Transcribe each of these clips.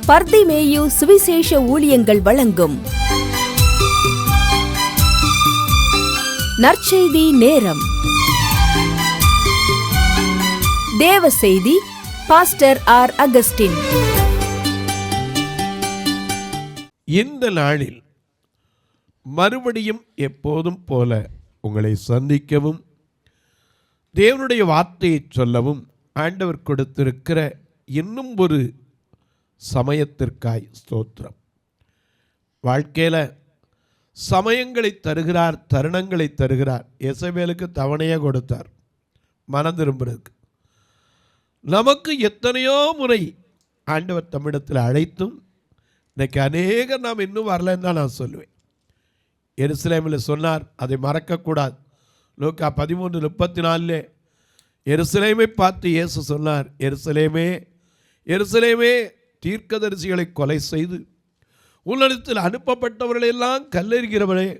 பர்திமேயு சுவிசேஷ ஊழியங்கள் வழங்கும் நற்செய்தி நேரம். தேவ செய்தி பாஸ்டர் ஆர். அகஸ்டின். இந்த நாளில் மறுபடியும் எப்போதும் போல உங்களை சந்திக்கவும் தேவனுடைய வார்த்தையை சொல்லவும் ஆண்டவர் கொடுத்திருக்கிற இன்னும் ஒரு சமயத்திற்காய் ஸ்தோத்திரம். வாழ்க்கையில் சமயங்களை தருகிறார், தருணங்களை தருகிறார். எசபேலுக்கு தவணையாக கொடுத்தார் மனம் திரும்புறதுக்கு. நமக்கு எத்தனையோ முறை ஆண்டவர் தமிழத்தில் அழைத்தும் இன்னைக்கு அநேகம் நாம் இன்னும் வரலன்னு தான் நான் சொல்லுவேன். எருசலேமில் சொன்னார், அதை மறக்கக்கூடாது. லூக்கா 13:34 எருசலேமை பார்த்து இயேசு சொன்னார், எருசலேமே எருசலேமே, தீர்க்கதரிசிகளை கொலை செய்து உன்னிடத்தில் அனுப்பப்பட்டவர்களெல்லாம் கல்லெறிகிறவளே,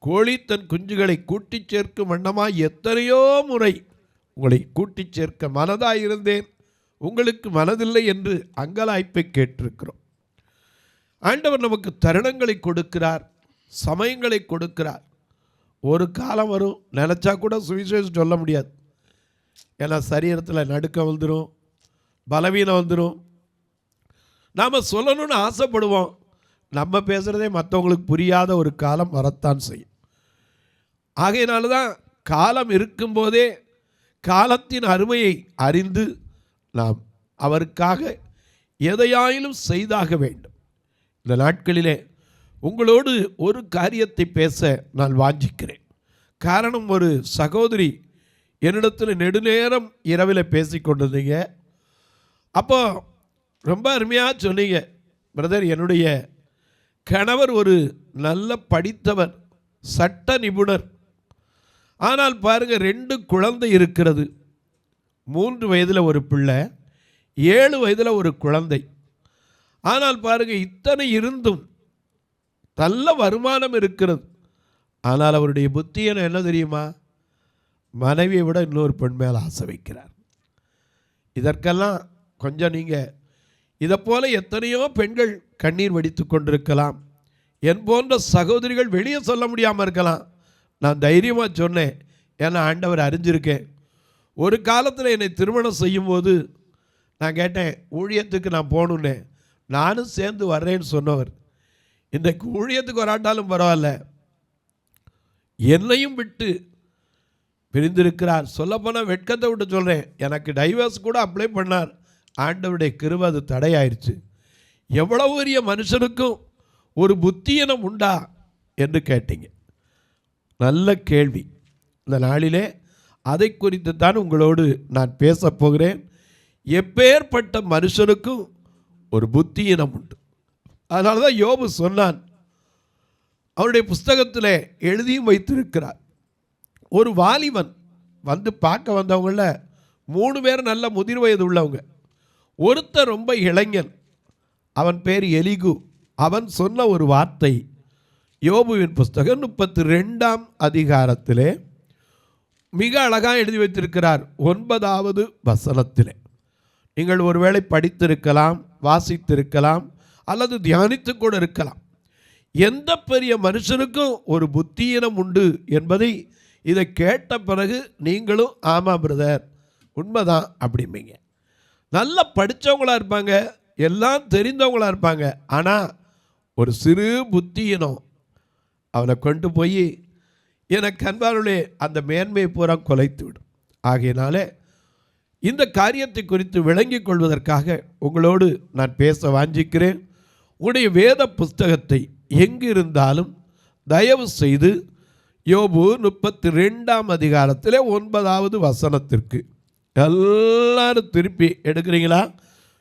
கோழி தன் குஞ்சுகளை கூட்டிச் சேர்க்கும் வண்ணமாய் எத்தனையோ முறை உங்களை கூட்டிச் சேர்க்க மனதாயிருந்தேன், உங்களுக்கு மனதில்லை என்று அங்கலாய்ப்பை கேட்டிருக்கிறோம். ஆண்டவர் நமக்கு தருணங்களை கொடுக்கிறார், சமயங்களை கொடுக்கிறார். ஒரு காலம் வரும், நினச்சா கூட சுவிசேஷம் சொல்ல முடியாது. ஏன்னா சரீரத்தில் நடுக்கம் வந்துடும், பலவீனம் வந்துடும். நாம் சொல்லணும்னு ஆசைப்படுவோம், நம்ம பேசுகிறதே மற்றவங்களுக்கு புரியாத ஒரு காலம் வரத்தான் செய்யும். ஆகையினால தான் காலம் இருக்கும்போதே காலத்தின் அருமையை அறிந்து நாம் அவருக்காக எதையாயிலும் செய்தாக வேண்டும். இந்த நாட்களிலே உங்களோடு ஒரு காரியத்தை பேச நான் வாஞ்சிக்கிறேன். காரணம், ஒரு சகோதரி என்னிடத்தில் நெடுநேரம் இரவில் பேசி கொண்டிருந்தீங்க. அப்போ ரொம்ப அருமையாக சொன்னீங்க, பிரதர், என்னுடைய கணவர் ஒரு நல்ல படித்தவர், சட்ட நிபுணர். ஆனால் பாருங்கள், 2 குழந்தை இருக்கிறது. 3 வயதில் ஒரு பிள்ளை, 7 வயதில் ஒரு குழந்தை. ஆனால் பாருங்கள், இத்தனை இருந்தும் நல்ல வருமானம் இருக்கிறது. ஆனால் அவருடைய புத்தியனை என்ன தெரியுமா? மனைவியை விட இன்னொரு பெண் மேலே ஆசை வைக்கிறார். இதற்கெல்லாம் கொஞ்சம் நீங்கள் இதை போல எத்தனையோ பெண்கள் கண்ணீர் வடித்து கொண்டிருக்கலாம். என் போன்ற சகோதரிகள் வெளியே சொல்ல முடியாமல் இருக்கலாம். நான் தைரியமாக சொன்னேன், ஏன்னா ஆண்டவர் அறிஞ்சிருக்கேன். ஒரு காலத்தில் என்னை திருமணம் செய்யும்போது நான் கேட்டேன், ஊழியத்துக்கு நான் போகணுன்னே, நானும் சேர்ந்து வர்றேன்னு சொன்னவர். இன்றைக்கு ஊழியத்துக்கு வராட்டாலும் பரவாயில்ல, என்னையும் விட்டு பிரிந்திருக்கிறார். சொல்லப்போனால் வெட்கத்தை விட்டு சொல்கிறேன், எனக்கு டைவர்ஸ் கூட அப்ளை பண்ணார். ஆண்டவருடைய கிருபை அது தடையாயிருச்சு. எவ்வளவு பெரிய மனுஷனுக்கும் ஒரு புத்தியினம் உண்டா என்று கேட்டீங்க. நல்ல கேள்வி. இந்த நாளிலே அதை குறித்து தான் உங்களோடு நான் பேசப் போகிறேன். எப்பேற்பட்ட மனுஷனுக்கும் ஒரு புத்தியினம் உண்டு. அதனால தான் யோபு சொன்னான், அவருடைய புஸ்தகத்தில் எழுதியும் வைத்திருக்கிறார். ஒரு வாலிபன் வந்து பார்க்க வந்தவங்கள 3 பேர் நல்ல முதிர் வயது உள்ளவங்க. ஒருத்தர் ரொம்ப இளைஞன், அவன் பேர் எலிகு. அவன் சொன்ன ஒரு வார்த்தை யோபுவின் புஸ்தகம் 32ஆம் அதிகாரத்திலே மிக அழகாக எழுதி வைத்திருக்கிறார். 9வது வசனத்திலே. நீங்கள் ஒருவேளை படித்திருக்கலாம், வாசித்திருக்கலாம், அல்லது தியானித்து கூட இருக்கலாம். எந்த பெரிய மனுஷனுக்கும் ஒரு புத்தியினம் உண்டு என்பதை இதை கேட்ட பிறகு நீங்களும் ஆமாம் பிரதர், உண்மைதான் அப்படிம்பீங்க. நல்லா படித்தவங்களாக இருப்பாங்க, எல்லாம் தெரிந்தவங்களாக இருப்பாங்க. ஆனால் ஒரு சிறு புத்தியினம் அவனை கொண்டு போய் எனக்கு அன்பானுடைய அந்த மேன்மையை பூரா குலைத்து விடும். ஆகையினாலே இந்த காரியத்தை குறித்து விளங்கிக் கொள்வதற்காக உங்களோடு நான் பேச வாஞ்சிக்கிறேன். உங்களுடைய வேத புஸ்தகத்தை எங்கு இருந்தாலும் தயவு செய்து யோபு 32ஆம் அதிகாரத்தில் 9வது வசனத்திற்கு எல்லாரும் திருப்பி எடுக்கிறீங்களா?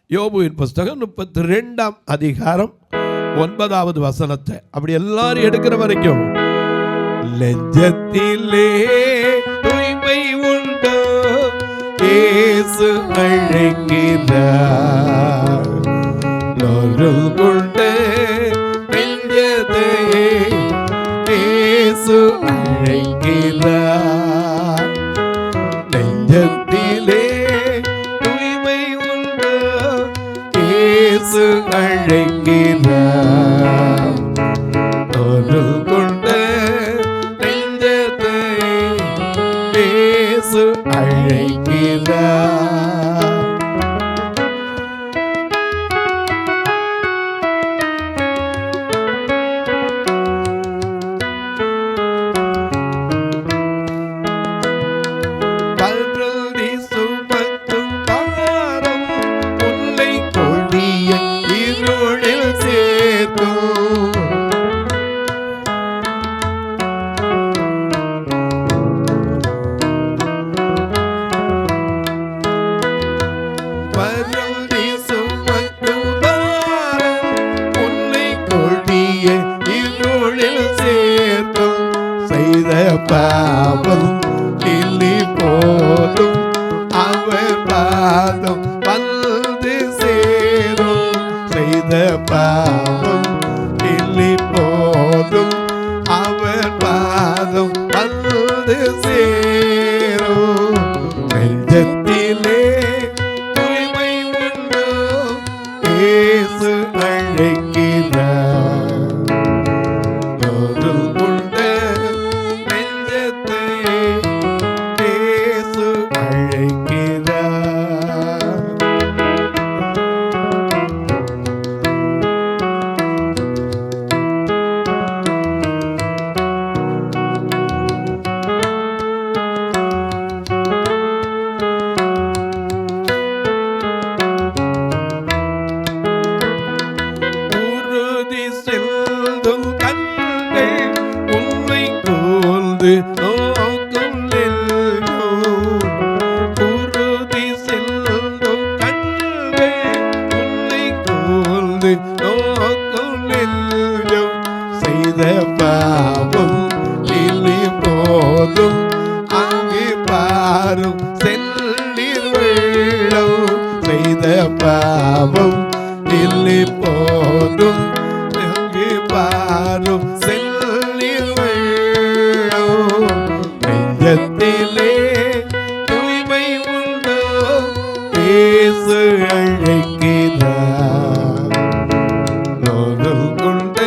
யோபுவின் புஸ்தகம் 32ஆம் அதிகாரம் 9வது வசனத்தை அப்படி எல்லாரும் எடுக்கிற வரைக்கும். லெஞ்சத்திலே தூய்மை உண்டோ, இயேசு அழைக்கிறார். லோருள் கொண்டு நெஞ்சத்தையே இயேசு அழைக்கிறார். நெஞ்சத்திலே தூய்மை உண்டோ, இயேசு அழைக்கிறார். அருள் கொண்ட நெஞ்சத்தை இயேசு அழைக்கிறார். பருதி சுமக்கும் பாரம் உன்னை கொடிய இருளில் சேர்க்கும். பருதி சுமக்கும் பாரம் உன்னை கொடிய இருளில் சேர்க்கும். செய்த பாவம் கிள்ளி போதும் அவர் பாதம் வந்து சேரும். செய்த பாவம் கிள்ளி போதும் அவர் பாதம் வந்து சேரும். நெஞ்சத்திலே தூய்மை உண்டோ இயேசு அழைக்கிறார். அருள் கொண்ட நெஞ்சத்தை இயேசு அழைக்கிறார். உறுதி செல்லும் கண்கள் உன்னை கூர்ந்து நோக்கும் நெல்லும். உறுதி செல்லும் கண்கள் உன்னை கூர்ந்து நோக்கும் நெல்லும். செய்த பாவம் இனி போதும் அங்கே பாரும் செல்லீர் வெள்ளம். செய்த பாவம் இல்லை போதும் அங்கே பாரும் செல்லீர் வெள்ளம். நெஞ்சத்திலே தூய்மை உண்டோ இயேசு அழைக்கிறார். அருள் கொண்ட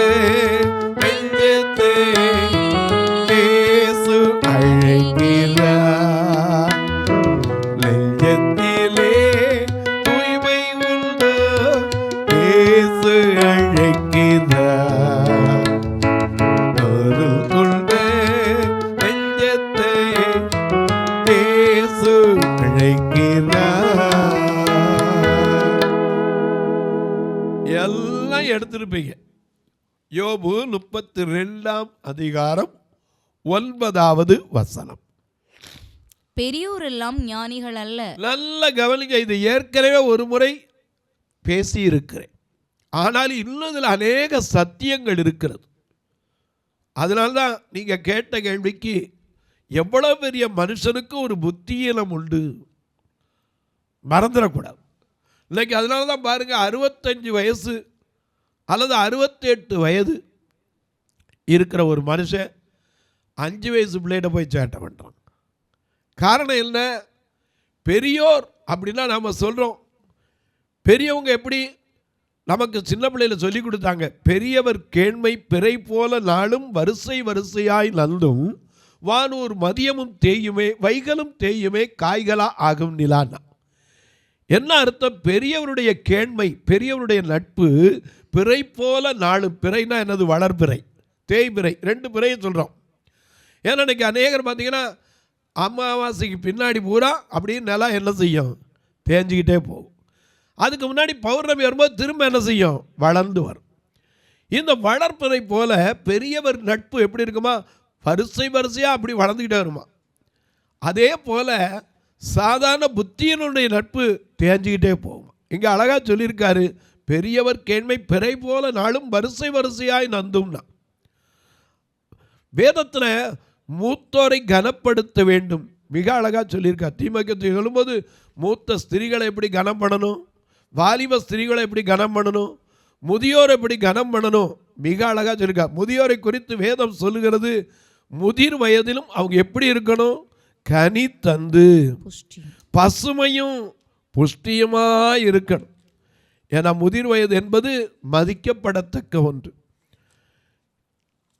நெஞ்சத்தை இயேசு அழைக்கிறார். நெஞ்சத்திலே தூய்மை உண்டோ இயேசு அழைக்கிறார். அருள் கொண்ட நெஞ்சத்தை இயேசு அழைக்கிறார். எல்லாம் எடுத்திருப்பீங்க. யோபு 32ஆம் அதிகாரம் 9வது வசனம். பெரியோர் எல்லாம் ஞானிகள் அல்ல. நல்ல கவனிங்க. இது ஏற்கனவே ஒரு முறை பேசி இருக்கிறேன். ஆனால் இன்னும் இதில் அநேக சத்தியங்கள் இருக்கிறது. அதனால்தான் நீங்க கேட்ட கேள்விக்கு எவ்வளவு பெரிய மனுஷனுக்கு ஒரு புத்தியீனம் உண்டு மறந்துடக்கூடாது. இன்னைக்கு அதனால தான் பாருங்க, 65 வயசு அல்லது 68 வயது இருக்கிற ஒரு மனுஷன் 5 வயசு பிள்ளைகிட்ட போய் சேட்டை பண்ணுறான். காரணம் என்ன? பெரியோர் அப்படின்னா நாம் சொல்கிறோம். பெரியவங்க எப்படி நமக்கு சின்ன பிள்ளையில் சொல்லி கொடுத்தாங்க? பெரியவர் கேண்மை பிறை போல நாளும் வரிசை வரிசையாய் நல்லும் வானூர் மதியமும் தேயுமே வைகளும் தேயுமே காய்களா ஆகும் நிலான்னா. என்ன அர்த்தம்? பெரியவருடைய கேண்மை, பெரியவருடைய நட்பு பிறை போல நாளும். பிறைனா என்னது? வளர்பிறை, தேய்பிறை, 2 பிறையை சொல்கிறோம். ஏன்னா இன்றைக்கி அநேகர் பார்த்தீங்கன்னா அமாவாசைக்கு பின்னாடி பூரா அப்படியே நிலம் என்ன செய்யும்? தேஞ்சிக்கிட்டே போகும். அதுக்கு முன்னாடி பௌர்ணமி வரும்போது திரும்ப என்ன செய்யும்? வளர்ந்து வரும். இந்த வளர்ப்பிறை போல பெரியவர் நட்பு எப்படி இருக்குமா? வரிசை வரிசையாக அப்படி வளர்ந்துக்கிட்டே வருமா. அதே போல் சாதாரண புத்தியனுடைய நட்பு தேஞ்சிக்கிட்டே போகுமா. இங்கே அழகாக சொல்லியிருக்காரு, பெரியவர் கேண்மை பிறை போல நாளும் வரிசை வரிசையாய் நந்தும்னா. வேதத்தில் மூத்தோரை கனப்படுத்த வேண்டும் மிக அழகாக சொல்லியிருக்கார். தீமோத்தேயு சொல்லும்போது மூத்த ஸ்திரீகளை எப்படி கனம் பண்ணணும், வாலிப ஸ்திரீகளை எப்படி கனம் பண்ணணும், முதியோரை எப்படி கனம் பண்ணணும் மிக அழகாக சொல்லியிருக்கார். முதியோரை குறித்து வேதம் சொல்லுகிறது, முதிர் வயதிலும் அவங்க எப்படி இருக்கணும்? கனி தந்து பசுமையும் புஷ்டியுமாக இருக்கணும். ஏன்னா முதிர் வயது என்பது மதிக்கப்படத்தக்க ஒன்று.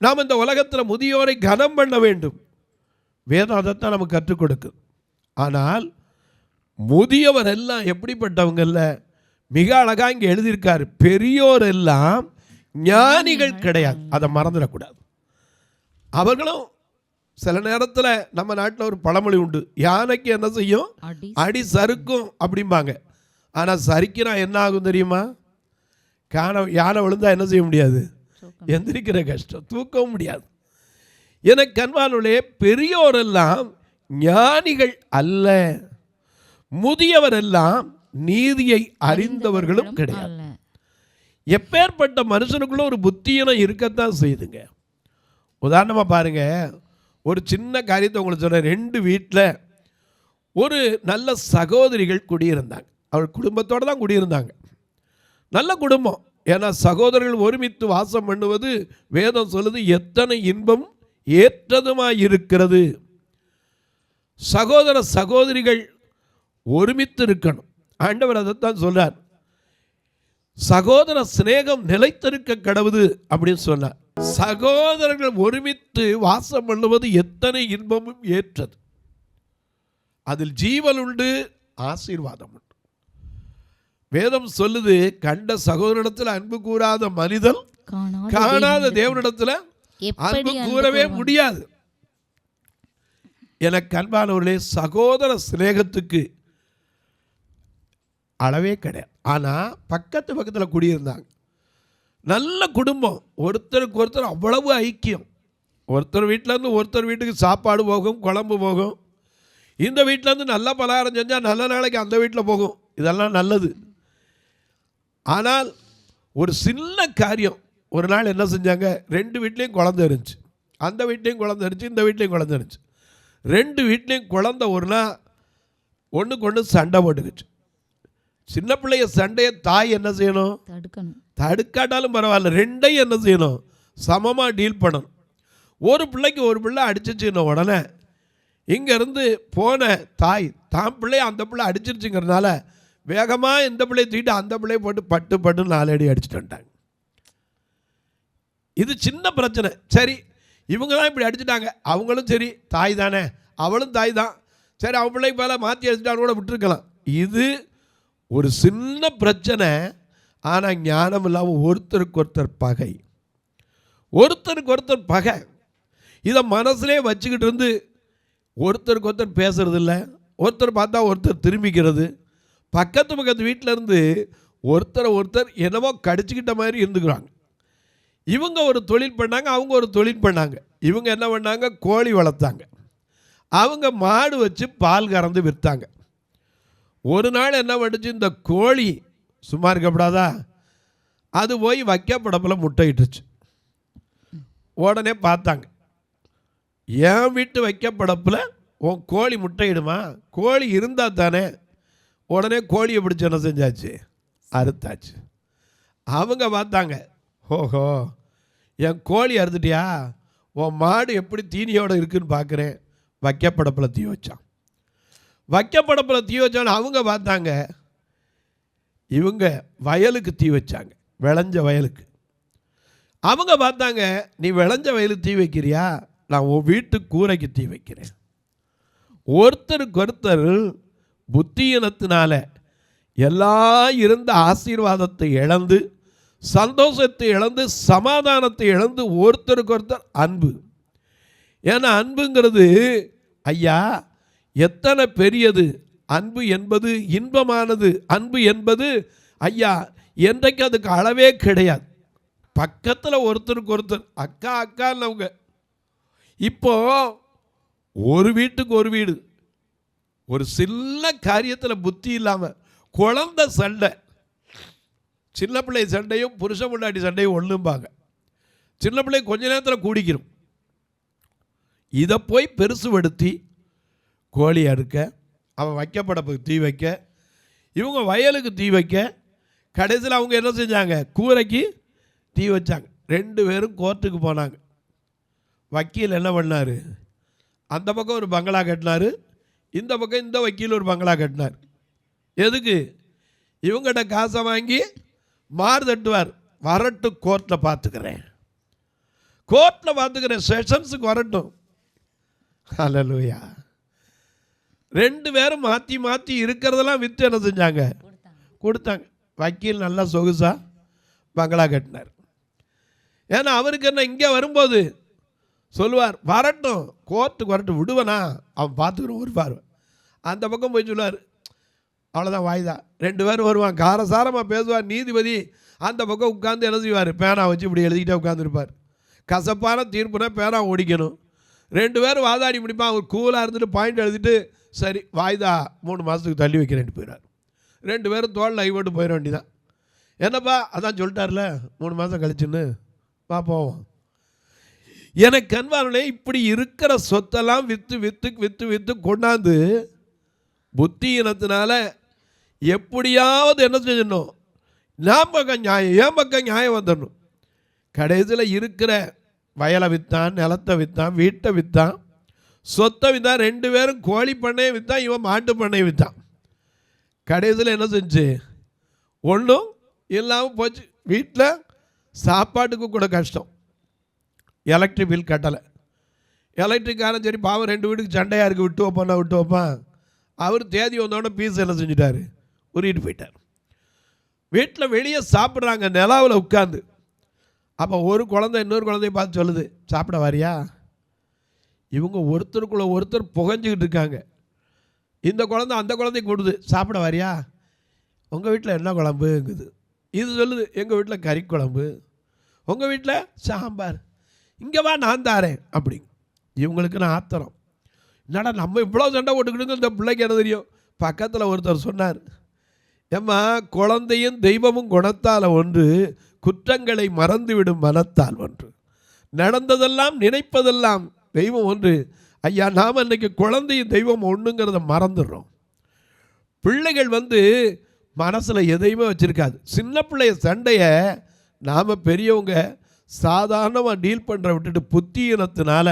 நாம் இந்த உலகத்தில் முதியோரை கனம் பண்ண வேண்டும். வேதம் அதைத்தான் நமக்கு கற்றுக் கொடுக்குது. ஆனால் முதியவர் எல்லாம் எப்படிப்பட்டவங்கல்ல, மிக அழகாக இங்கே எழுதியிருக்காரு, பெரியோர் எல்லாம் ஞானிகள் கிடையாது. அதை மறந்துடக்கூடாது. அவர்களும் சில நேரத்தில் நம்ம நாட்டில் ஒரு பழமொழி உண்டு, யானைக்கு என்ன செய்யும், அடி சறுக்கும் அப்படிம்பாங்க. ஆனால் சறுக்கினா என்ன ஆகும் தெரியுமா? யானை விழுந்தா என்ன செய்ய முடியாது, எந்திரிக்கிற கஷ்டம், தூக்கவும் முடியாது. எனக்கு அன்பானவர்களே, பெரியோரெல்லாம் ஞானிகள் அல்ல, முதியவர் எல்லாம் நீதியை அறிந்தவர்களும் கிடையாது. எப்பேற்பட்ட மனுஷனுக்குள்ள ஒரு புத்தியினம் இருக்கத்தான் செய்துங்க. உதாரணமாக பாருங்க, ஒரு சின்ன காரியத்தை உங்களுக்கு சொல்கிறேன். 2 வீட்டில் ஒரு நல்ல சகோதரிகள் குடியிருந்தாங்க. அவள் குடும்பத்தோடு தான் குடியிருந்தாங்க. நல்ல குடும்பம். ஏன்னா சகோதரர்கள் ஒருமித்து வாசம் பண்ணுவது வேதம் சொல்லுது எத்தனை இன்பம் ஏற்றதுமாய் இருக்கிறது. சகோதர சகோதரிகள் ஒருமித்து இருக்கணும். ஆண்டவர் அதைத்தான் சொல்றார், சகோதர சிநேகம் நிலைத்திருக்க கடவுது அப்படின்னு சொன்னார். சகோதரர்கள் ஒருமித்து வாசம் பண்ணுவது எத்தனை இன்பமும் ஏற்றது. அதில் ஜீவன் உண்டு, ஆசீர்வாதம் உண்டு. வேதம் சொல்லுது, கண்ட சகோதரனிடத்தில் அன்பு கூறாத மனிதன் காணாத தேவனிடத்தில் அன்பு கூறவே முடியாது. எனக்கு அன்பானவர்களே, சகோதர சிநேகத்துக்கு அளவே கிடையாது. ஆனால் பக்கத்தில் குடியிருந்தாங்க. நல்ல குடும்பம், ஒருத்தருக்கு ஒருத்தர் அவ்வளவு ஐக்கியம். ஒருத்தர் வீட்டிலேருந்து ஒருத்தர் வீட்டுக்கு சாப்பாடு போகும், குழம்பு போகும். இந்த வீட்டிலேருந்து நல்ல பலகாரம் செஞ்சால் நல்ல நாளைக்கு அந்த வீட்டில் போகும். இதெல்லாம் நல்லது. ஆனால் ஒரு சின்ன காரியம், ஒரு நாள் என்ன செஞ்சாங்க, 2 வீட்லேயும் குழந்தை இருந்துச்சு. அந்த வீட்லேயும் குழந்தை இருந்துச்சு, இந்த வீட்லேயும் குழந்தை இருந்துச்சு. 2 வீட்லேயும் குழந்தை ஒரு நாள் ஒன்றுக்கு ஒன்று சண்டை போட்டுக்கிச்சு. சின்ன பிள்ளைய சண்டையை தாய் என்ன செய்யணும், தடுக்காட்டாலும் பரவாயில்ல, 2ஐயும் என்ன செய்யணும், சமமாக டீல் பண்ணணும். ஒரு பிள்ளைக்கு ஒரு பிள்ளை அடிச்சிச்சுன்னு உடனே இங்கேருந்து போன தாய் தான் பிள்ளைய அந்த பிள்ளை அடிச்சிருச்சுங்கிறதுனால வேகமாக இந்த பிள்ளையை தூக்கிட்டு அந்த பிள்ளையை போட்டு பட்டு பட்டு 4 அடி அடிச்சுட்டு வந்துட்டாங்க. இது சின்ன பிரச்சனை. சரி, இவங்க தான் இப்படி அடிச்சுட்டாங்க, அவங்களும் சரி தாய் தானே, அவளும் தாய் தான், சரி அவன் பிள்ளைக்கு மேலே மாற்றி அடிச்சுட்டான்னு கூட விட்டுருக்கலாம். இது ஒரு சின்ன பிரச்சனை. ஆனால் ஞானம் இல்லாமல் ஒருத்தருக்கு ஒருத்தர் பகை, ஒருத்தருக்கு ஒருத்தர் பகை. இதை மனசுலேயே வச்சுக்கிட்டு இருந்து ஒருத்தருக்கு ஒருத்தர் பேசுறது இல்லை, ஒருத்தர் பார்த்தா ஒருத்தர் திரும்பிக்கிறது. பக்கத்து வீட்டில் இருந்து ஒருத்தரை ஒருத்தர் என்னவோ கடிச்சிக்கிட்ட மாதிரி இருந்துக்கிறாங்க. இவங்க ஒரு தொழில் பண்ணாங்க, அவங்க ஒரு தொழில் பண்ணாங்க. இவங்க என்ன பண்ணாங்க, கோழி வளர்த்தாங்க. அவங்க மாடு வச்சு பால் கறந்து விற்றாங்க. ஒரு நாள் என்ன பண்ணுச்சு, இந்த கோழி சும்மா இருக்கப்படாதா, அது போய் வைக்கப்படப்பில் முட்டையிட்டுச்சு. உடனே பார்த்தாங்க, என் வீட்டு வைக்கப்படப்பில் உன் கோழி முட்டையிடுமா, கோழி இருந்தால் தானே. உடனே கோழியை பிடிச்சி என்ன செஞ்சாச்சு, அறுத்தாச்சு. அவங்க பார்த்தாங்க, ஓஹோ என் கோழி அறுத்துட்டியா, உன் மாடு எப்படி தீனியோடு இருக்குன்னு பார்க்குறேன். வைக்கப்படப்பில் தீ வச்சான். வைக்கப்படப்பில் தீ வச்சான்னு அவங்க பார்த்தாங்க. இவங்க வயலுக்கு தீ வச்சாங்க, விளைஞ்ச வயலுக்கு. அவங்க பார்த்தாங்க, நீ விளைஞ்ச வயலுக்கு தீ வைக்கிறியா, நான் உன் வீட்டு கூரைக்கு தீ வைக்கிறேன். ஒருத்தருக்கு ஒருத்தர் புத்தியினத்தினால எல்லாம் இருந்த ஆசீர்வாதத்தை இழந்து, சந்தோஷத்தை இழந்து, சமாதானத்தை இழந்து, ஒருத்தருக்கு ஒருத்தர் அன்பு. ஏன்னா அன்புங்கிறது ஐயா எத்தனை பெரியது. அன்பு என்பது இன்பமானது. அன்பு என்பது ஐயா என்றைக்கு அதுக்கு அளவே கிடையாது. பக்கத்தில் ஒருத்தருக்கு ஒருத்தர் அக்கா அக்கான்னவங்க. இப்போ ஒரு வீட்டுக்கு ஒரு வீடு, ஒரு சின்ன காரியத்தில் புத்தி இல்லாமல் குழந்தை சண்டை, சின்ன பிள்ளை சண்டையும் புருஷ முன்னாடி சண்டையும் ஒன்றும்பாங்க. சின்ன பிள்ளை கொஞ்ச நேரத்தில் கூடிக்கிறோம். இதை போய் பெருசுபடுத்தி கோழி அறுக்க, அவன் வைக்கப்படப்புக்கு தீ வைக்க, இவங்க வயலுக்கு தீ வைக்க, கடைசியில் அவங்க என்ன செஞ்சாங்க, கூரைக்கு தீ வச்சாங்க. 2 பேரும் கோர்ட்டுக்கு போனாங்க. வக்கீல் என்ன பண்ணார், அந்த பக்கம் ஒரு பங்களா கட்டினார், இந்த பக்கம் இந்த வக்கீல் ஒரு பங்களா கட்டினார். எதுக்கு, இவங்ககிட்ட காசை வாங்கி மாறு தட்டுவார். வரட்டு கோர்ட்டில் பார்த்துக்கிறேன், கோர்ட்டில் பார்த்துக்கிறேன், செஷன்ஸுக்கு வரட்டும். ஹல்லேலூயா. 2 பேரும் மாற்றி மாற்றி இருக்கிறதெல்லாம் விற்று என்ன செஞ்சாங்க? கொடுத்தாங்க. வக்கீல் நல்லா சொகுசா பங்களா கட்டினார். ஏன்னா அவருக்கு என்ன, இங்கே வரும்போது சொல்லுவார், வரட்டும் கோர்ட்டுக்கு வரட்டும், விடுவனா அவன் பார்த்துக்கிறோம் ஒரு பார்வை. அந்த பக்கம் போய் சொல்லுவார், அவ்வளோதான் வாய்தா. 2 பேரும் வருவான், காரசாரமாக பேசுவார். நீதிபதி அந்த பக்கம் உட்காந்து என்ன செய்வார்? பேனா வச்சு இப்படி எழுதிக்கிட்டே உட்காந்துருப்பார். கசப்பான தீர்ப்புனா பேனா ஓடிக்கணும். 2 பேரும் வாதாடி முடிப்பான். அவர் கூலாக இருந்துட்டு பாயிண்ட் எழுதிட்டு, சரி வாய்தா 3 மாதத்துக்கு தள்ளி வைக்கிறேன்ட்டு போயிடார். 2 பேரும் தோளில் ஐ போட்டு போயிட வேண்டிதான். என்னப்பா அதான் சொல்லிட்டார்ல 3 மாதம் கழிச்சுன்னு வா போவோம். எனக்கு அன்பானே, இப்படி இருக்கிற சொத்தெல்லாம் விற்று விற்று விற்று விற்று கொண்டாந்து புத்தியினத்தினால எப்படியாவது என்ன செஞ்சிடணும்? நான் பக்கம் நியாயம், ஏன் பக்கம் நியாயம் வந்துடணும். கடைசியில் இருக்கிற வயலை விற்றான், நிலத்தை விற்றான், வீட்டை விற்றான், சொத்தை விற்றான். 2 பேரும் கோழி பண்ணையை விற்றான், இவன் மாட்டு பண்ணையை விற்றான். கடைசியில் என்ன செஞ்சு? ஒன்றும் இல்லாமல் போச்சு. வீட்டில் சாப்பாட்டுக்கு கூட கஷ்டம். Electric bill கட்டலை. எலக்ட்ரிக்காரன் சரி பாவம் 2 வீட்டுக்கு சண்டையாக இருக்குது, விட்டு வைப்பான்னா விட்டு வைப்பான். அவர் தேதி வந்தோடனே பீஸ் என்ன செஞ்சிட்டார்? உருகிட்டு போயிட்டார். வீட்டில் வெளியே சாப்பிட்றாங்க நிலாவில் உட்காந்து. அப்போ ஒரு குழந்தை இன்னொரு குழந்தைய பார்த்து சொல்லுது, சாப்பிட வாரியா? இவங்க ஒருத்தருக்குள்ளே ஒருத்தர் புகஞ்சிக்கிட்டு இருக்காங்க. இந்த குழந்தை அந்த குழந்தைக்கு கொடுது, சாப்பிட வாரியா? உங்கள் வீட்டில் என்ன குழம்புங்குது. இது சொல்லுது, எங்கள் வீட்டில் கறி குழம்பு, உங்கள் வீட்டில் சாம்பார், இங்கே வா நான் தாரேன் அப்படி. இவங்களுக்கு நான் ஆத்திரம், என்னடா நம்ம இவ்வளோ சண்டை போட்டுக்கிட்டு இந்த பிள்ளைக்கு என்ன தெரியும். பக்கத்தில் ஒருத்தர் சொன்னார், ஏம்மா குழந்தையும் தெய்வமும் குணத்தால் ஒன்று, குற்றங்களை மறந்துவிடும் மனத்தால் ஒன்று, நடந்ததெல்லாம் நினைப்பதெல்லாம் தெய்வம் ஒன்று. ஐயா, நாம் அன்றைக்கி குழந்தையும் தெய்வம் ஒன்றுங்கிறத மறந்துடுறோம். பிள்ளைகள் மனசில் எதையுமே வச்சுருக்காது. சின்ன பிள்ளைய சண்டையை நாம் பெரியவங்க சாதாரணமாக டீல் பண்ணுற விட்டுட்டு புத்தியினத்தினால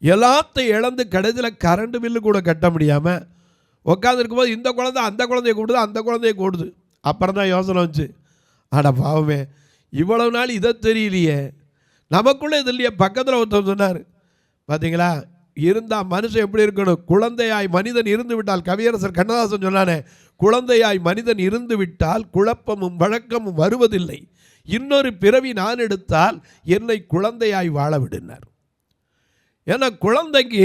எல்லாத்தையும் இழந்து கடைசியில் கரண்ட் பில்லு கூட கட்ட முடியாமல் உட்காந்துருக்கும்போது இந்த குழந்தை அந்த குழந்தைய கூடுது, அந்த குழந்தைய கூடுது. அப்புறம் தான் யோசனை வந்துச்சு, அட பாவமே இவ்வளவு நாள் இதை தெரியலையே, நமக்குள்ளே இது இல்லையே. பக்கத்தில் ஒருத்தர் சொன்னார், பார்த்தீங்களா இருந்தால் மனுஷன் எப்படி இருக்கணும்? குழந்தையாய் மனிதன் இருந்து விட்டால், கவியரசர் கண்ணதாசன் சொன்னானே, குழந்தையாய் மனிதன் இருந்து விட்டால் குழப்பமும் வழக்கமும் வருவதில்லை, இன்னொரு பிறவி நான் எடுத்தால் என்னை குழந்தையாய் வாழ விடுனார். ஏன்னா குழந்தைக்கு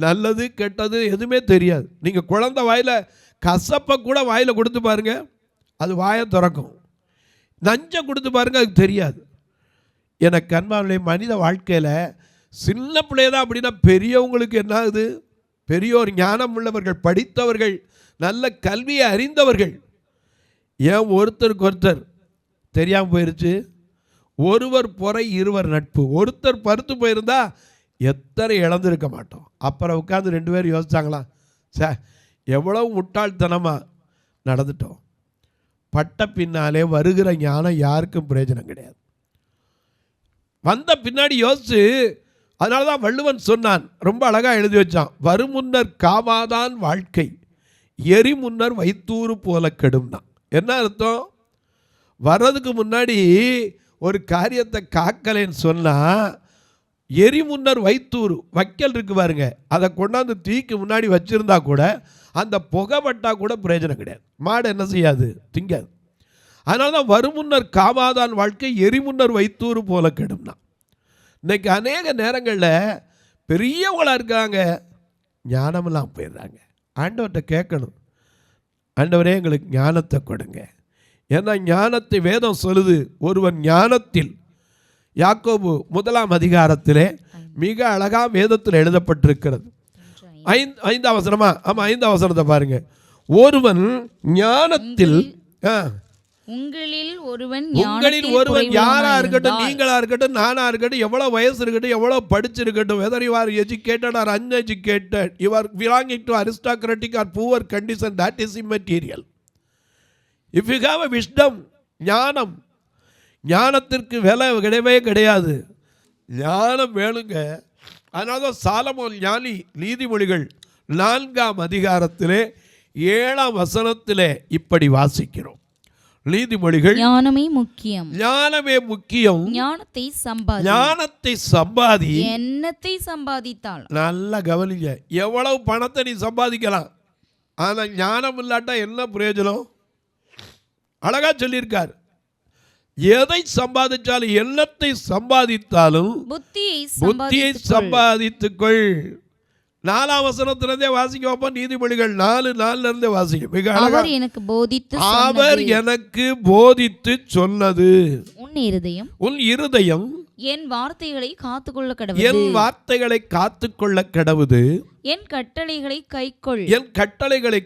நல்லது கெட்டது எதுவுமே தெரியாது. நீங்கள் குழந்தை வாயில் கசப்பை கூட வாயில் கொடுத்து பாருங்க, அது வாயை திறக்கும். நஞ்சை கொடுத்து பாருங்க, அதுக்கு தெரியாது. எனக்கு அன்பானவர்களே, மனித வாழ்க்கையில் சின்ன பிள்ளைதான் அப்படின்னா பெரியவங்களுக்கு என்ன ஆகுது? பெரியோர் ஞானம் உள்ளவர்கள், படித்தவர்கள், நல்ல கல்வியை அறிந்தவர்கள். ஏன் ஒருத்தருக்கு ஒருத்தர் தெரியாமல் போயிருச்சு? ஒருவர் பொறை இருவர் நட்பு. ஒருத்தர் பருத்து போயிருந்தா எத்தனை இழந்திருக்க மாட்டோம். அப்புறம் உட்காந்து 2 பேரும் யோசிச்சாங்களாம், எவ்வளவு முட்டாள்தனமாக நடந்துட்டோம். பட்ட பின்னாலே வருகிற ஞானம் யாருக்கும் பிரயோஜனம் கிடையாது. வந்த பின்னாடி யோசிச்சு, அதனால தான் வள்ளுவன் சொன்னான், ரொம்ப அழகாக எழுதி வச்சான், வருமுன்னர் காமாதான் வாழ்க்கை, எரி முன்னர் வைத்தூறு போல கெடும்னா. என்ன அர்த்தம்? வர்றதுக்கு முன்னாடி ஒரு காரியத்தை காக்கலைன்னு சொன்னால், எரி முன்னர் வைத்தூறு வைக்கல் இருக்கு பாருங்க, அதை கொண்டாந்து தீக்கு முன்னாடி வச்சுருந்தா கூட அந்த புகை பட்டா கூட பிரயோஜனம் கிடையாது. மாடு என்ன செய்யாது? திங்காது. அதனால தான் வருமுன்னர் காமாதான் வாழ்க்கை, எரி முன்னர் வைத்தூறு போல கெடும்னா. இன்றைக்கி அநேக நேரங்களில் பெரியவங்களாக இருக்காங்க, ஞானமெல்லாம் போயிடுறாங்க. ஆண்டவர்கிட்ட கேட்கணும், ஆண்டவரே எங்களுக்கு ஞானத்தை கொடுங்க. ஏன்னா ஞானத்தை வேதம் சொல்லுது, ஒருவன் ஞானத்தில், யாக்கோபு 1ஆம் அதிகாரத்திலே மிக அழகா வேதத்தில் எழுதப்பட்டிருக்கிறது. 5ஆம் வசனமா? ஆமாம், 5ஆம் வசனத்தை பாருங்க. ஒருவன் ஞானத்தில், உங்களில் ஒருவன் யாரா இருக்கட்டும், நீங்களா இருக்கட்டும், நானா இருக்கட்டும், எவ்வளவு வயசு இருக்கட்டும், எவ்வளவு படிச்சிருக்கட்டும், whether you are educated or uneducated, you are belonging to aristocratic or poor condition, that is immaterial. If you have a wisdom, ஞானம், ஞானத்திற்கு விலை கிடையவே கிடையாது. ஞானம் வேணுங்க. அதனால தான் சாலமோன் ஞானி நீதிமொழிகள் 4ஆம் அதிகாரத்திலே 7ஆம் வசனத்திலே இப்படி வாசிக்கிறோம். நீதிமொழிகள் ஞானமே முக்கியம், ஞானமே முக்கியம், ஞானத்தை சம்பாதி, எண்ணத்தை சம்பாதித்தால். நல்லா கவனிங்க. எவ்வளவு பணத்தை நீ சம்பாதிக்கலாம், ஆனா ஞானம் இல்லாட்டா என்ன பிரயோஜனம்? அழகா சொல்லியிருக்கார். எதை சம்பாதிச்சாலும், எண்ணத்தை சம்பாதித்தாலும் புத்தியை சம்பாதித்துக்கொள். 4ஆம் வசனத்திலிருந்தே வாசிக்க வைப்போம். நீதிமொழிகள் 4:4 வாசிக்க. மிக அழகா, அவர் எனக்கு போதித்து சொன்னது உன் இருதயம் என் வார்த்தைகளை காத்துக்கொள்ள கடவுது, என் கட்டளைகளை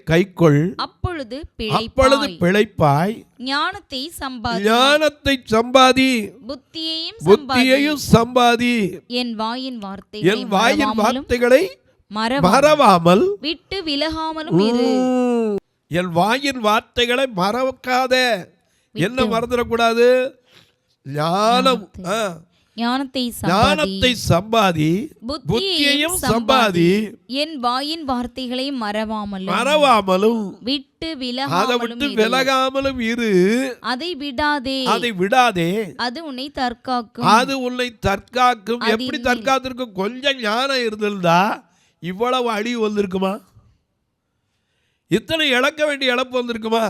கைக்கொள், அப்பொழுது பிழைப்பாய். ஞானத்தை சம்பாதி, புத்தியையும் சம்பாதி. என் வாயின் வார்த்தைகளை மறவாமல் விட்டு விலகாமலும் இரு. என் வாயின் வார்த்தைகளை மறக்காத. என்ன மறந்துடக்கூடாது? ஞானத்தை சம்பாதி, புத்தியையும் சம்பாதி. என் வாயின் வார்த்தைகளை மறவாமலும் விட்டு விலகாமலும் இரு. அதை விடாதே. அது உன்னை தற்காக்கும். எப்படி தற்காத்திருக்கும்? கொஞ்சம் ஞானம் இருந்திருந்தா இவ்வளவு அழிவு வந்திருக்குமா? இத்தனை இழக்க வேண்டிய இழப்பு வந்திருக்குமா?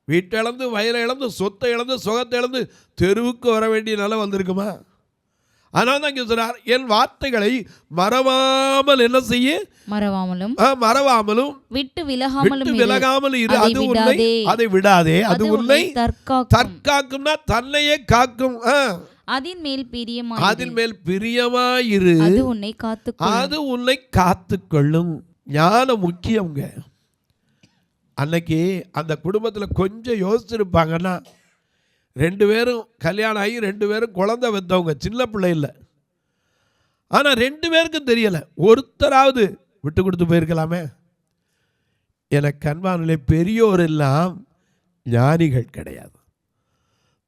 வீட்டை இழந்து, வயலை இழந்து, சொத்தை இழந்து, சுகத்தை இழந்து தெருவுக்கு வர வேண்டிய நிலை வந்திருக்குமா? அதனால தான் இங்கே சொல்றார், என் வார்த்தைகளை மறவாமல் என்ன செய்ய? மறவாமலும் விட்டு விலகாமல் இரு. அதை விடாதே. அது உன்னை தற்காக்கும்னா தன்னையே காக்கும். அதின் மேல் பிரியமாயிரு. அது உன்னை காத்துக்கொள்ளும். ஞானம் முக்கியங்க. அன்னைக்கு அந்த குடும்பத்தில் கொஞ்சம் யோசிச்சிருப்பாங்கன்னா, 2 பேரும் கல்யாணம் ஆகி 2 பேரும் குழந்தை பெற்றவங்க, சின்ன பிள்ளை இல்லை. ஆனால் 2 பேருக்கும் தெரியலை. ஒருத்தராவது விட்டு கொடுத்து போயிருக்கலாமே. எனக்கு அன்பானே, பெரியோர் எல்லாம் ஞானிகள் கிடையாது.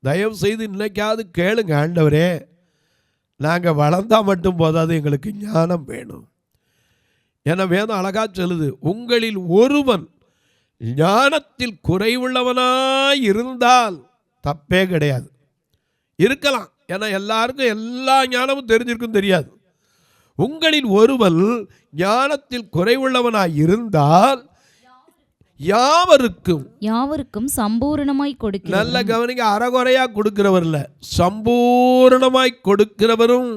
தயவு செய்து இன்னைக்காவது கேளுங்க, ஆண்டவரே, நாங்கள் வளர்ந்தால் மட்டும் போதாது, எங்களுக்கு ஞானம் வேணும். என வேதம் அழகா சொல்லுது, உங்களில் ஒருவன் ஞானத்தில் குறைவுள்ளவனாய் இருந்தால் தப்பே கிடையாது. இருக்கலாம், ஏன்னா எல்லாருக்கும் எல்லா ஞானமும் தெரிஞ்சிருக்கும் தெரியாது. உங்களில் ஒருவன் ஞானத்தில் குறைவுள்ளவனாய் இருந்தால் யாவருக்கும் சம்பூரணமாய் கொடுக்கிறவர். நல்ல கவனிங்க, அறகுறையா கொடுக்கிறவர் இல்ல, சம்பூரணமாய் கொடுக்கிறவரும்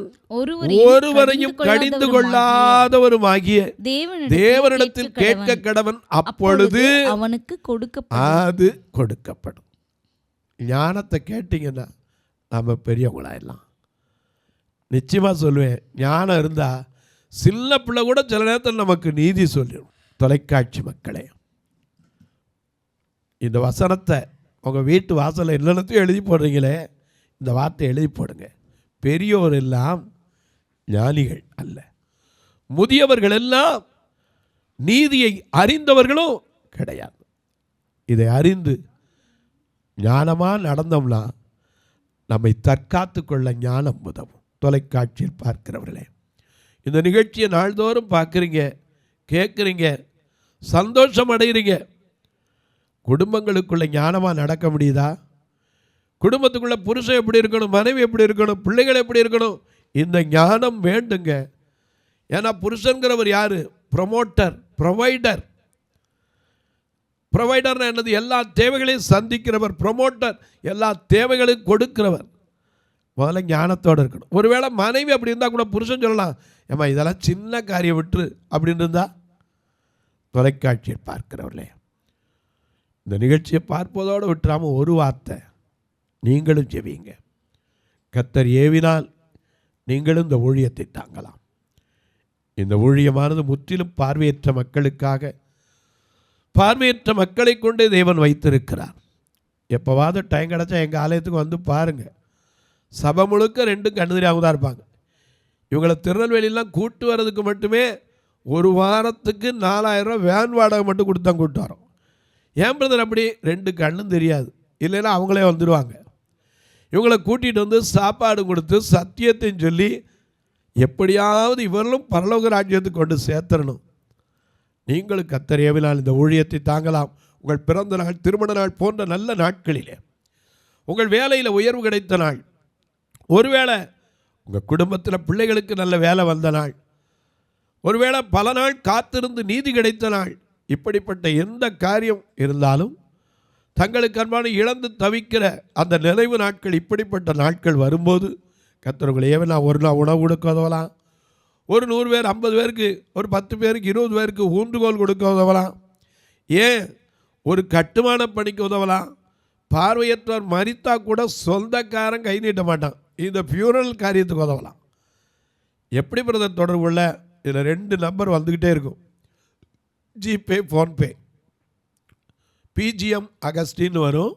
ஒருவரையும் கடிந்து கொள்ளாதவரும் ஆகிய தேவனிடத்தில் கேட்க கடவன், அப்பொழுது அவனுக்கு அது கொடுக்கப்படும். ஞானத்தை கேட்டீங்கன்னா நம்ம பெரியவங்களாயிடலாம். நிச்சயமா சொல்லுவேன், ஞானம் இருந்தா சின்ன பிள்ளை கூட சில நேரத்தில் நமக்கு நீதி சொல்லிடும். தொலைக்காட்சி மக்களே, இந்த வசனத்தை உங்கள் வீட்டு வாசலில் என்னென்னத்தையும் எழுதி போடுறீங்களே, இந்த வார்த்தை எழுதி போடுங்க. பெரியோர் எல்லாம் ஞானிகள் அல்ல, முதியவர்கள் எல்லாம் நீதியை அறிந்தவர்களும் கிடையாது. இதை அறிந்து ஞானமாக நடந்தோம்னா நம்மை தற்காத்து கொள்ள ஞானம் உதவும். தொலைக்காட்சியில் பார்க்கிறவர்களே, இந்த நிகழ்ச்சியை நாள்தோறும் பார்க்குறீங்க, கேட்குறீங்க, சந்தோஷம் அடைகிறீங்க. குடும்பங்களுக்குள்ள ஞானமாக நடக்க முடியுதா? குடும்பத்துக்குள்ள புருஷன் எப்படி இருக்கணும், மனைவி எப்படி இருக்கணும், பிள்ளைகள் எப்படி இருக்கணும், இந்த ஞானம் வேண்டுங்க. ஏன்னா புருஷன்கிறவர் யார்? ப்ரொமோட்டர், ப்ரொவைடர்னா என்னது? எல்லா தேவைகளையும் சந்திக்கிறவர். ப்ரொமோட்டர் எல்லா தேவைகளையும் கொடுக்கிறவர். முதல்ல ஞானத்தோடு இருக்கணும். ஒருவேளை மனைவி அப்படி இருந்தால் கூட புருஷன் சொல்லலாம், ஏம்மா இதெல்லாம் சின்ன காரியம் விட்டுரு அப்படின்னு இருந்தால். தொலைக்காட்சியை பார்க்கிறவர்களே, இந்த நிகழ்ச்சியை பார்ப்பதோடு விட்டுறாமல் ஒரு வார்த்தை நீங்களும் ஜெபிங்க. கர்த்தர் ஏவினால் நீங்களும் இந்த ஊழியத்தை தாங்கலாம். இந்த ஊழியமானது முற்றிலும் பார்வையற்ற மக்களுக்காக, பார்வையற்ற மக்களை கொண்டே தேவன் வைத்திருக்கிறார். எப்போவாவது டைம் கிடச்சா எங்கள் ஆலயத்துக்கு வந்து பாருங்கள். சபை முழுக்க 2 கண்ணுதிரியாக தான் இருப்பாங்க. இவங்களை திருநெல்வேலியெலாம் கூட்டு வர்றதுக்கு மட்டுமே ஒரு வாரத்துக்கு 4000 ரூபா வேன் வாடகை மட்டும் கொடுத்தா கூட்டு வரோம். ஏன் பிரதர் அப்படி? 2 கண்ணும் தெரியாது, இல்லைன்னா அவங்களே வந்துடுவாங்க. இவங்களை கூட்டிகிட்டு வந்து சாப்பாடு கொடுத்து சத்தியத்தையும் சொல்லி எப்படியாவது இவர்களும் பரலோக ராஜ்யத்துக்கு கொண்டு சேர்த்துடணும். நீங்களும் கர்த்தர் ஏவினால் இந்த ஊழியத்தை தாங்கலாம். உங்கள் பிறந்த நாள், திருமண நாள் போன்ற நல்ல நாட்களிலே, உங்கள் வேலையில் உயர்வு கிடைத்த நாள், ஒருவேளை உங்கள் குடும்பத்தில் பிள்ளைகளுக்கு நல்ல வேலை வந்த நாள், ஒருவேளை பல நாள் காத்திருந்து நீதி கிடைத்த நாள், இப்படிப்பட்ட எந்த காரியம் இருந்தாலும் தங்களுக்கு அன்பான இழந்து தவிக்கிற அந்த நிறைவு நாட்கள், இப்படிப்பட்ட நாட்கள் வரும்போது கர்த்தர் உங்களை ஏவினா ஒரு நாள் உணவு கொடுக்க உதவலாம். ஒரு 100 பேர் 50 பேருக்கு, ஒரு 10 பேருக்கு 20 பேருக்கு ஊன்றுகோல் கொடுக்க உதவலாம். ஏன் ஒரு கட்டுமான பணிக்கு உதவலாம். பார்வையற்றவர் மரித்தா கூட சொந்தக்காரன் கை நீட்ட மாட்டான். இந்த ஃபியூரல் காரியத்துக்கு உதவலாம். எப்படி பிரதர் தொடர்பு உள்ள? இதில் 2 நம்பர் வந்துக்கிட்டே இருக்கும். GPay, PhonePe. பிஜிஎம் அகஸ்டின் வரும்,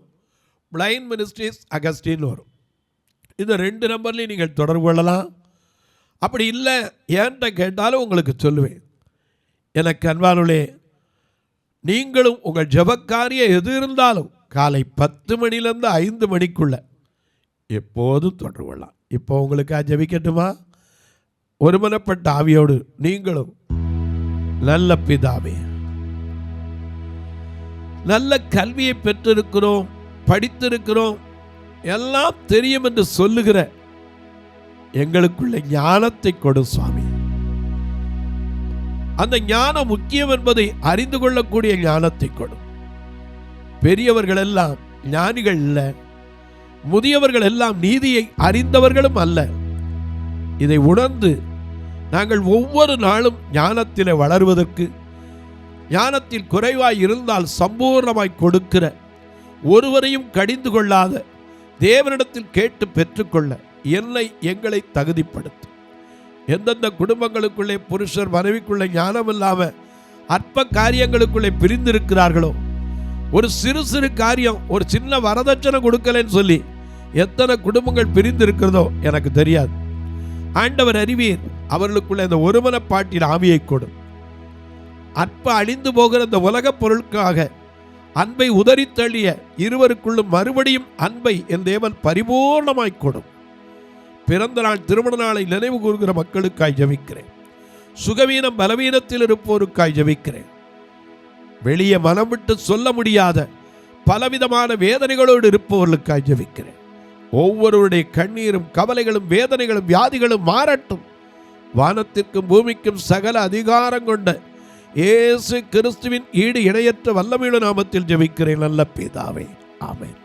பிளைண்ட் மினிஸ்ட்ரிஸ் அகஸ்டின் வரும். இந்த 2 நம்பர்லையும் நீங்கள் தொடர்பு கொள்ளலாம். அப்படி இல்லை ஏன்ட்ட கேட்டாலும் உங்களுக்கு சொல்லுவேன். எனக்கு அன்பானுள்ளே, நீங்களும் உங்கள் ஜெபக்காரியம் எது இருந்தாலும் காலை 10 மணிலேருந்து 5 மணிக்குள்ள எப்போதும் தொடர்பு கொள்ளலாம். இப்போ உங்களுக்கு ஜெபிக்கட்டுமா? ஒருமனப்பட்ட ஆவியோடு நீங்களும், நல்ல பிதாவே, நல்ல கல்வியை பெற்றிருக்கிறோம், படித்திருக்கிறோம், எல்லாம் தெரியும் என்று சொல்லுகிற எங்களுக்குள்ள ஞானத்தை கொடு சுவாமி. அந்த ஞானம் முக்கியம் என்பதை அறிந்து கொள்ளக்கூடிய ஞானத்தை கொடு. பெரியவர்கள் எல்லாம் ஞானிகள் அல்ல, முதியவர்கள் எல்லாம் நீதியை அறிந்தவர்களும் அல்ல. இதை உணர்ந்து நாங்கள் ஒவ்வொரு நாளும் ஞானத்திலே வளர்வதற்கு, ஞானத்தில் குறைவாய் இருந்தால் சம்பூர்ணமாய் கொடுக்கிற, ஒருவரையும் கடிந்து கொள்ளாத, தேவனிடத்தில் கேட்டு பெற்றுக்கொள்ள எங்களை தகுதிப்படுத்தும். எந்தெந்த குடும்பங்களுக்குள்ளே புருஷர் மனைவிக்குள்ளே ஞானம் இல்லாமல் அற்ப காரியங்களுக்குள்ளே பிரிந்திருக்கிறார்களோ, ஒரு சிறு சிறு காரியம், ஒரு சின்ன வரதட்சணை கொடுக்கலன்னு சொல்லி எத்தனை குடும்பங்கள் பிரிந்திருக்கிறதோ எனக்கு தெரியாது. ஆண்டவர் அறிவீர். அவர்களுக்குள்ள இந்த ஒருமனப்பாட்டின் ஆவியை கொடும். அற்ப அழிந்து போகிற இந்த உலகப் பொருளுக்காக அன்பை உதறித்தள்ளிய இருவருக்குள்ளும் மறுபடியும் அன்பை என் தேவன் பரிபூர்ணமாய் கொடும். பிறந்த நாள், திருமண நாளை நினைவு கூறுகிற மக்களுக்காய் ஜெபிக்கிறேன். சுகவீனம் பலவீனத்தில் இருப்போருக்காய் ஜெபிக்கிறேன். வெளியே மனம் விட்டு சொல்ல முடியாத பலவிதமான வேதனைகளோடு இருப்பவர்களுக்காய் ஜெபிக்கிறேன். ஒவ்வொருவருடைய கண்ணீரும் கவலைகளும் வேதனைகளும் வியாதிகளும் மாறட்டும். வானத்திற்கும் பூமிக்கும் சகல அதிகாரம் கொண்ட இயேசு கிறிஸ்துவின் ஈடு இணையற்ற வல்லமையுள்ள நாமத்தில் ஜெபிக்கிறேன் நல்ல பிதாவே, ஆமென்.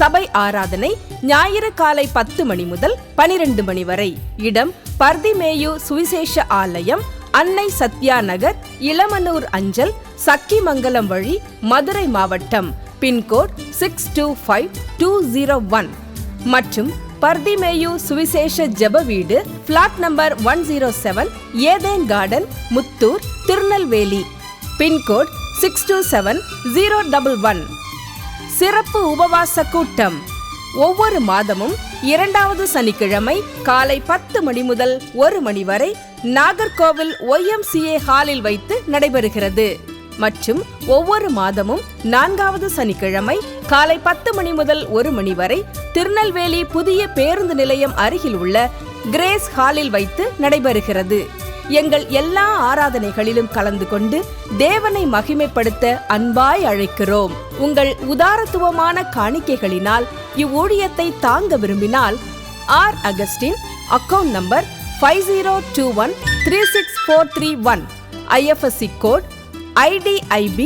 சபை ஆராதனை ஞாயிறு காலை 10 மணி முதல் 12 மணி வரை. இடம் பர்திமேயு சுவிசேஷ ஆலயம், அன்னை சத்யா நகர், இளமனூர் அஞ்சல், சக்கிமங்கலம் வழி, மதுரை மாவட்டம். பின்கோட் 625201 மற்றும் பர்திமேயு சுவிசேஷ ஜெப வீடு, flat number 107, Eden garden, Muthur, Tirunelveli. Pin code 627011. சிறப்பு உபவாச கூட்டம் ஒவ்வொரு மாதமும் 2வது சனிக்கிழமை காலை 10 மணி முதல் 1 மணி வரை நாகர்கோவில் YMCA ஹாலில் வைத்து நடைபெறுகிறது. மற்றும் ஒவ்வொரு மாதமும் 4வது சனிக்கிழமை காலை 10 மணி முதல் 1 மணி வரை திருநெல்வேலி புதிய பேருந்து நிலையம் அருகில் உள்ள கிரேஸ் ஹாலில் வைத்து நடைபெறுகிறது. எங்கள் எல்லா ஆராதனைகளிலும் கலந்து கொண்டு தேவனை மகிமைப்படுத்த அன்பாய் அழைக்கிறோம். உங்கள் உதாரத்துவமான காணிக்கைகளினால் இவ்வூழியத்தை தாங்க விரும்பினால் R Augustine, account number 5021364331, IFSC code IDIB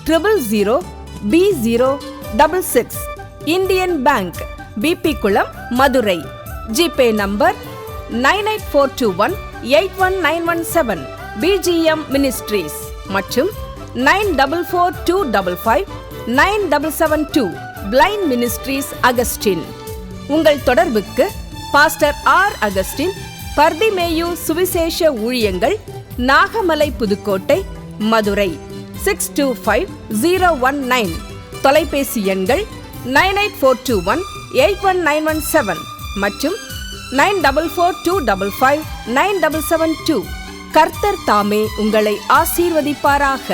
000B066, Indian bank, BP Kulam, Madurai. GPay number 9842181917, BGM ministries மற்றும் 9442559772, பிளைண்ட் மினிஸ்ட்ரீஸ் அகஸ்டின். உங்கள் தொடர்புக்கு பாஸ்டர் ஆர் அகஸ்டின், பர்திமேயு சுவிசேஷ ஊழியங்கள், நாகமலை, புதுக்கோட்டை, மதுரை 625019. தொலைபேசி எண்கள் 9842181917 மற்றும் 9442559772. கர்த்தர் தாமே உங்களை ஆசீர்வதிப்பாராக.